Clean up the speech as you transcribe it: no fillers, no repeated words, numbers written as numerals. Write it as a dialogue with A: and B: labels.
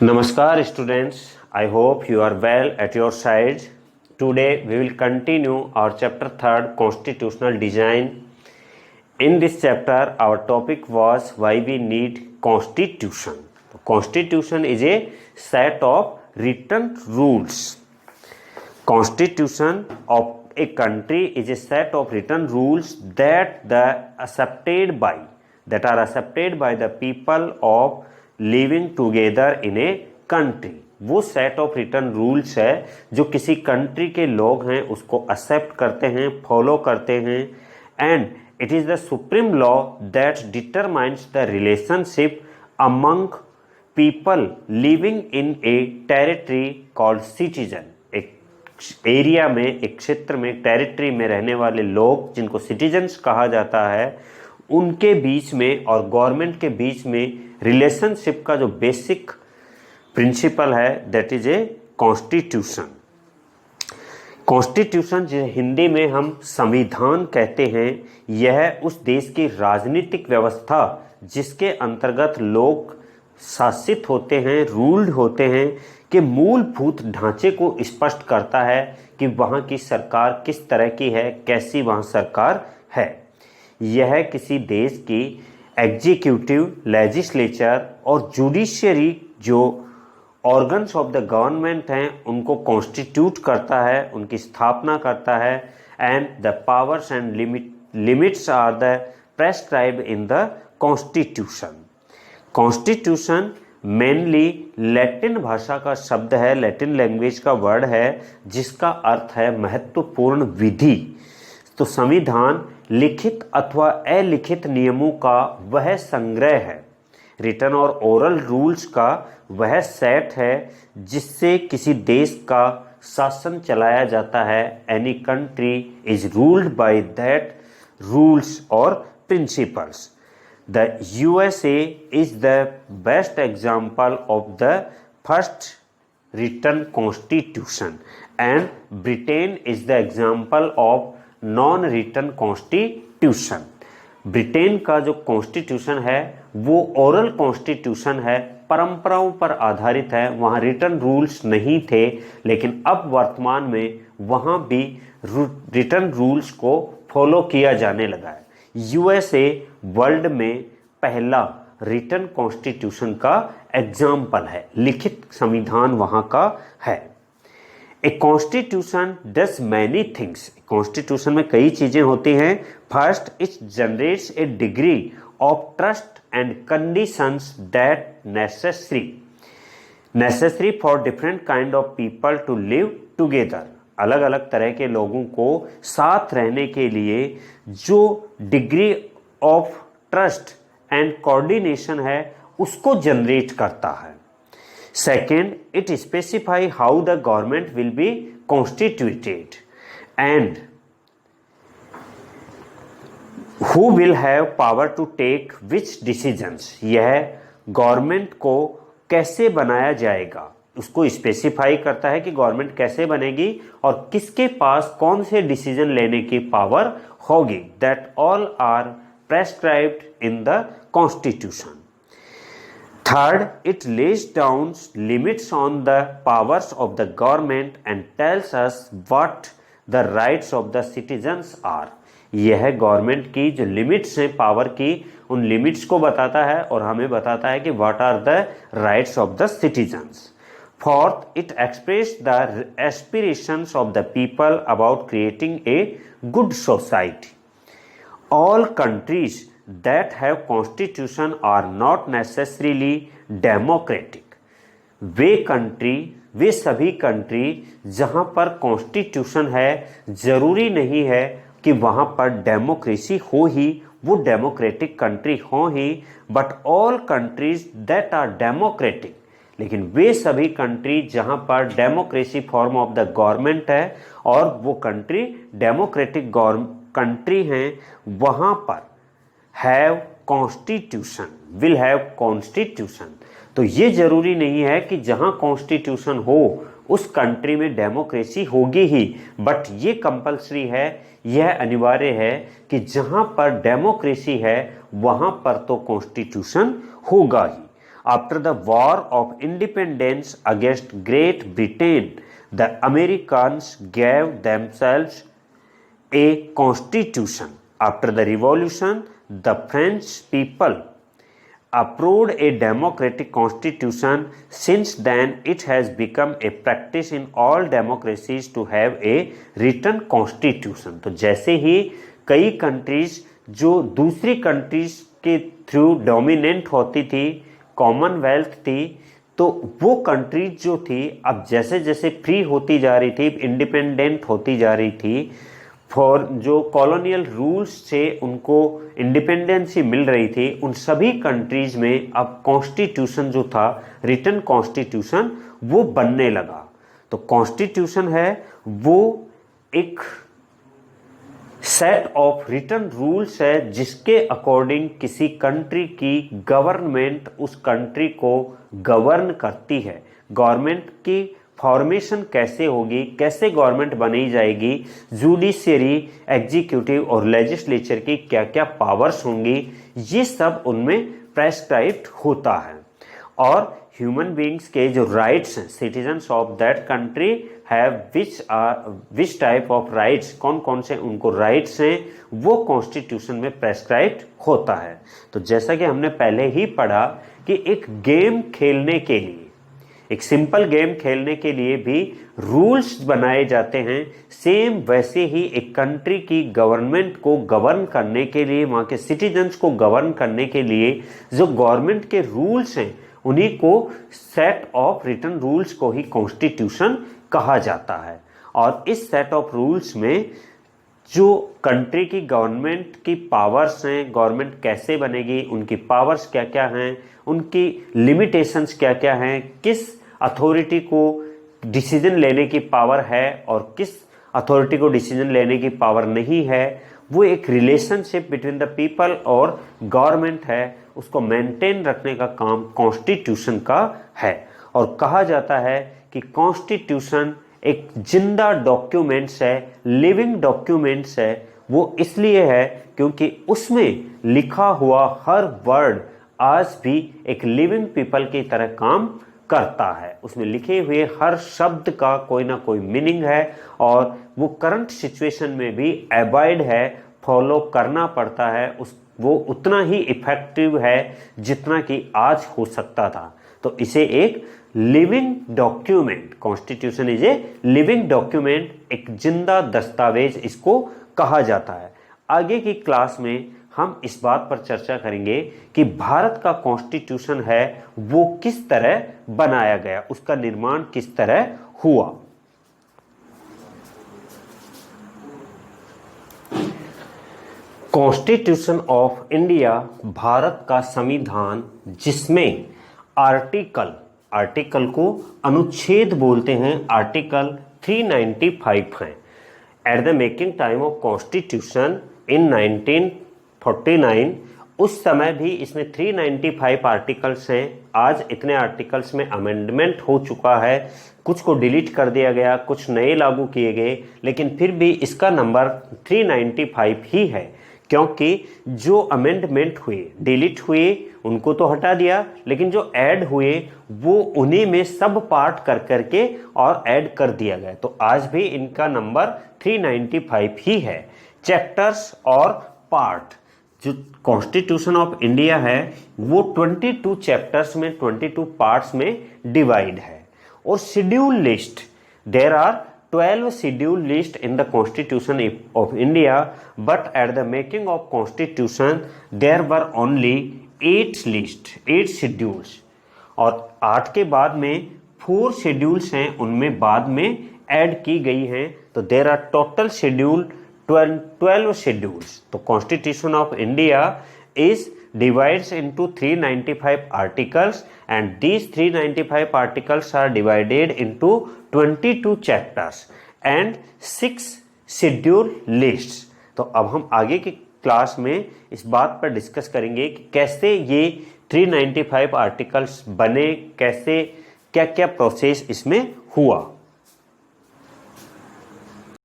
A: Namaskar students, I hope you are well at your side. Today we will continue our chapter 3rd Constitutional Design. In this chapter our topic was why we need constitution. Constitution is a set of written rules. Constitution of a country is a set of written rules that are accepted by the people of living together in a country. वो set of written rules है जो किसी country के लोग हैं उसको accept करते हैं, फॉलो करते हैं, and it is the supreme law that determines the relationship among people living in A territory called citizen. एक एरिया में, एक क्षेत्र में, टेरिटरी में रहने वाले लोग जिनको सिटीजन्स कहा जाता है, उनके बीच में और गवर्नमेंट के बीच में रिलेशनशिप का जो बेसिक प्रिंसिपल है that is a constitution. Constitution जिसे हिंदी में हम संविधान कहते हैं, यह उस देश की राजनीतिक व्यवस्था जिसके अंतर्गत लोग शासित होते हैं, रूल्ड होते हैं, के मूलभूत ढांचे को स्पष्ट करता है कि वहाँ की सरकार किस तरह की है, कैसी वहाँ सरकार है। यह किसी देश की एग्जीक्यूटिव, लेजिस्लेचर और जुडिशियरी जो ऑर्गन्स ऑफ द गवर्नमेंट हैं उनको कॉन्स्टिट्यूट करता है, उनकी स्थापना करता है, and the powers and limits are the prescribed in the constitution. Constitution mainly Latin भाषा का शब्द है, लैटिन लैंग्वेज का वर्ड है जिसका अर्थ है महत्वपूर्ण विधि। तो संविधान लिखित अथवा अलिखित नियमों का वह संग्रह है, रिटन और ओरल रूल्स का वह सेट है जिससे किसी देश का शासन चलाया जाता है। Any country is ruled by that rules और principles. The USA is the best example of the first written constitution and Britain is the example of non written constitution. Britain का जो कॉन्स्टिट्यूशन है वो ओरल कॉन्स्टिट्यूशन है, परंपराओं पर आधारित है, वहाँ रिटन रूल्स नहीं थे, लेकिन अब वर्तमान में वहाँ भी रिटन रूल्स को फॉलो किया जाने लगा है। USA वर्ल्ड में पहला रिटन कॉन्स्टिट्यूशन का एग्जाम्पल है, लिखित संविधान वहाँ का है। A constitution does many things. Constitution में कई चीजें होती हैं। First, it generates a degree of trust and conditions that necessary for different kind of people to live together. अलग अलग तरह के लोगों को साथ रहने के लिए जो degree of trust and coordination है उसको जनरेट करता है। Second, it specify how the government will be constituted and who will have power to take which decisions। यह गवर्नमेंट को कैसे बनाया जाएगा उसको स्पेसिफाई करता है कि गवर्नमेंट कैसे बनेगी और किसके पास कौन से डिसीजन लेने की पावर होगी। That all are prescribed in the constitution. Third, it lays down limits on the powers of the government and tells us what the rights of the citizens are। यह गवर्नमेंट की जो limits हैं power की, उन limits को बताता है और हमें बताता है कि what are the rights of the citizens। Fourth, it expresses the aspirations of the people about creating a good society। All countries that have constitution are not necessarily democratic। वे सभी कंट्री जहां पर कॉन्स्टिट्यूशन है जरूरी नहीं है कि वहां पर डेमोक्रेसी हो ही, वो डेमोक्रेटिक कंट्री हो ही। But all countries that are democratic, लेकिन वे सभी कंट्री जहां पर democracy form of the government है और वो कंट्री डेमोक्रेटिक कंट्री हैं, वहां पर have constitution, will have constitution. तो ये जरूरी नहीं है कि जहां कॉन्स्टिट्यूशन हो उस कंट्री में डेमोक्रेसी होगी ही, बट ये कंपलसरी है, यह अनिवार्य है कि जहां पर डेमोक्रेसी है वहां पर तो कॉन्स्टिट्यूशन होगा ही। After the War of Independence against Great Britain, the Americans gave themselves a constitution. After the revolution, the French people approved a democratic constitution. Since then, it has become a practice in all democracies to have a written constitution. तो जैसे ही कई countries जो दूसरी countries के through dominant होती थी, Commonwealth थी, तो वो कंट्रीज जो थी अब जैसे जैसे फ्री होती जा रही थी, इंडिपेंडेंट होती जा रही थी, फॉर जो कॉलोनियल रूल्स से उनको इंडिपेंडेंसी मिल रही थी, उन सभी कंट्रीज में अब कॉन्स्टिट्यूशन जो था, रिटन कॉन्स्टिट्यूशन, वो बनने लगा। तो कॉन्स्टिट्यूशन है वो एक सेट ऑफ रिटन रूल्स है जिसके अकॉर्डिंग किसी कंट्री की गवर्नमेंट उस कंट्री को गवर्न करती है। गवर्नमेंट की फॉर्मेशन कैसे होगी, कैसे गवर्नमेंट बनाई जाएगी, जुडिशियरी, एग्जीक्यूटिव और लेजिस्लेचर की क्या क्या पावर्स होंगी, ये सब उनमें प्रेस्क्राइब्ड होता है। और ह्यूमन बींग्स के जो राइट्स हैं, citizens of that country have which type of rights, कौन कौन से उनको राइट्स हैं, वो कॉन्स्टिट्यूशन में प्रेस्क्राइब्ड होता है। तो जैसा कि हमने पहले ही पढ़ा कि एक गेम खेलने के लिए, एक सिंपल गेम खेलने के लिए भी रूल्स बनाए जाते हैं, सेम वैसे ही एक कंट्री की गवर्नमेंट को गवर्न करने के लिए, वहाँ के सिटीजन्स को गवर्न करने के लिए जो गवर्नमेंट के रूल्स हैं, उन्हीं को सेट ऑफ रिटन रूल्स को ही कॉन्स्टिट्यूशन कहा जाता है। और इस सेट ऑफ रूल्स में जो कंट्री की गवर्नमेंट की पावर्स हैं, गवर्नमेंट कैसे बनेगी, उनकी पावर्स क्या क्या हैं, उनकी लिमिटेशंस क्या क्या हैं, किस अथॉरिटी को डिसीजन लेने की पावर है और किस अथॉरिटी को डिसीजन लेने की पावर नहीं है, वो एक रिलेशनशिप बिटवीन द पीपल और गवर्नमेंट है, उसको मेंटेन रखने का काम कॉन्स्टिट्यूशन का है। और कहा जाता है कि कॉन्स्टिट्यूशन एक जिंदा डॉक्यूमेंट्स है, लिविंग डॉक्यूमेंट्स है। वो इसलिए है क्योंकि उसमें लिखा हुआ हर वर्ड आज भी एक लिविंग पीपल की तरह काम करता है। उसमें लिखे हुए हर शब्द का कोई ना कोई मीनिंग है और वो करंट सिचुएशन में भी अवॉइड है, फॉलो करना पड़ता है। वो उतना ही इफेक्टिव है जितना कि आज हो सकता था। तो इसे एक living document, constitution is a living document, एक जिंदा दस्तावेज इसको कहा जाता है। आगे की क्लास में हम इस बात पर चर्चा करेंगे कि भारत का कॉन्स्टिट्यूशन है वो किस तरह बनाया गया, उसका निर्माण किस तरह हुआ। कॉन्स्टिट्यूशन ऑफ इंडिया, भारत का संविधान, जिसमें आर्टिकल को अनुच्छेद बोलते हैं, आर्टिकल 395 है। At the making time of constitution in 1949, उस समय भी इसमें 395 आर्टिकल्स हैं। आज इतने आर्टिकल्स में अमेंडमेंट हो चुका है, कुछ को डिलीट कर दिया गया, कुछ नए लागू किए गए, लेकिन फिर भी इसका नंबर 395 ही है, क्योंकि जो अमेंडमेंट हुए, डिलीट हुए, उनको तो हटा दिया, लेकिन जो ऐड हुए वो उन्हीं में सब पार्ट कर करके और ऐड कर दिया गया। तो आज भी इनका नंबर 395 ही है। चैप्टर्स और पार्ट, जो कॉन्स्टिट्यूशन ऑफ इंडिया है वो 22 चैप्टर्स में, 22 पार्ट्स में डिवाइड है। और schedule list, there are 12 schedule list in the Constitution of India, but at the making of Constitution there were only 8 schedules, और 8 के बाद में 4 schedules हैं, उनमें बाद में ऐड की गई हैं। तो there are total schedule 12 schedules। तो Constitution of India is divides into 395 articles, and these 395 articles are divided into 22 chapters and 6 schedule lists। तो अब हम आगे की क्लास में इस बात पर डिस्कस करेंगे कि कैसे ये 395 आर्टिकल्स बने, कैसे क्या क्या प्रोसेस इसमें हुआ।